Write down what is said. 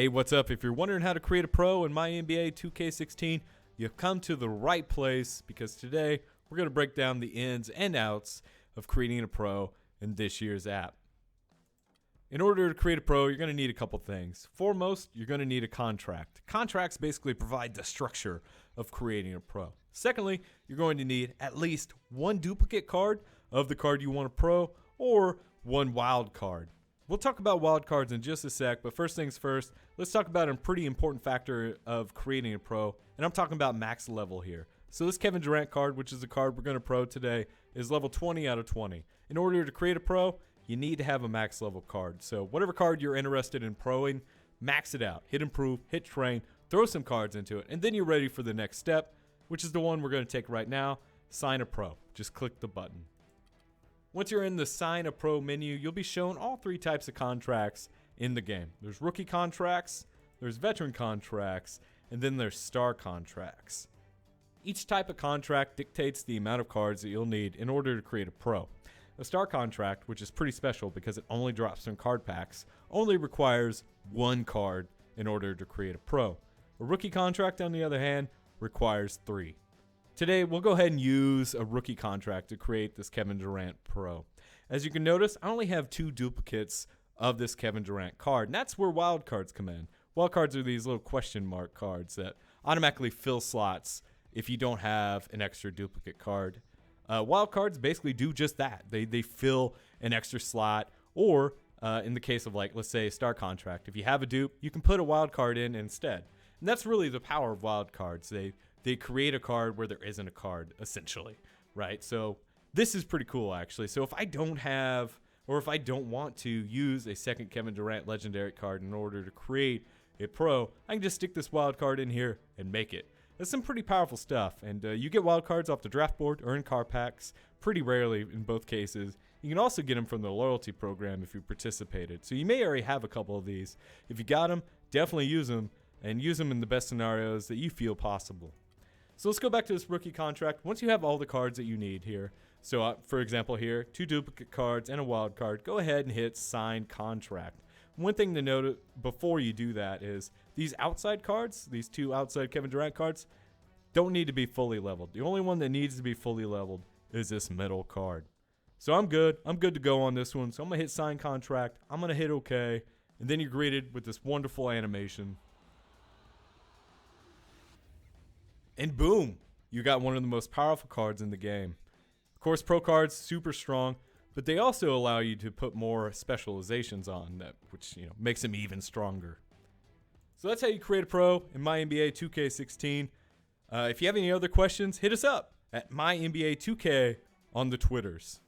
Hey, what's up? If you're wondering how to create a pro in MyNBA2K16, you've come to the right place because today we're going to break down the ins and outs of creating a pro in this year's app. In order to create a pro, you're going to need a couple things. Foremost, you're going to need a contract. Contracts basically provide the structure of creating a pro. Secondly, you're going to need at least one duplicate card of the card you want to pro or one wild card. We'll talk about wild cards in just a sec, but first things first, let's talk about a pretty important factor of creating a pro, and I'm talking about max level here. So this Kevin Durant card, which is the card we're going to pro today, is level 20 out of 20. In order to create a pro, you need to have a max level card. So whatever card you're interested in proing, max it out. Hit improve, hit train, throw some cards into it, and then you're ready for the next step, which is the one we're going to take right now, sign a pro. Just click the button. Once you're in the Sign a Pro menu, you'll be shown all three types of contracts in the game. There's rookie contracts, there's veteran contracts, and then there's star contracts. Each type of contract dictates the amount of cards that you'll need in order to create a pro. A star contract, which is pretty special because it only drops from card packs, only requires one card in order to create a pro. A rookie contract, on the other hand, requires 3. Today, we'll go ahead and use a rookie contract to create this Kevin Durant Pro. As you can notice, I only have 2 duplicates of this Kevin Durant card, and that's where wild cards come in. Wild cards are these little question mark cards that automatically fill slots if you don't have an extra duplicate card. Wild cards basically do just that. They fill an extra slot, or in the case of, like, let's say a star contract, if you have a dupe, you can put a wild card in instead. And that's really the power of wild cards. They create a card where there isn't a card, essentially, right? So this is pretty cool, actually. So if I don't have, or if I don't want to use a second Kevin Durant legendary card in order to create a pro, I can just stick this wild card in here and make it. That's some pretty powerful stuff, and you get wild cards off the draft board or in card packs, pretty rarely in both cases. You can also get them from the loyalty program if you participated. So you may already have a couple of these. If you got them, definitely use them, and use them in the best scenarios that you feel possible. So let's go back to this rookie contract. Once you have all the cards that you need here, so for example here, 2 duplicate cards and a wild card, go ahead and hit sign contract. One thing to note before you do that is these outside cards, these 2 outside Kevin Durant cards, don't need to be fully leveled. The only one that needs to be fully leveled is this middle card. So I'm good to go on this one. So I'm gonna hit sign contract, I'm gonna hit OK, and then you're greeted with this wonderful animation. And boom, you got one of the most powerful cards in the game. Of course, pro cards, super strong, but they also allow you to put more specializations on that, which makes them even stronger. So that's how you create a pro in MyNBA2K16. If you have any other questions, hit us up at MyNBA2K on the Twitters.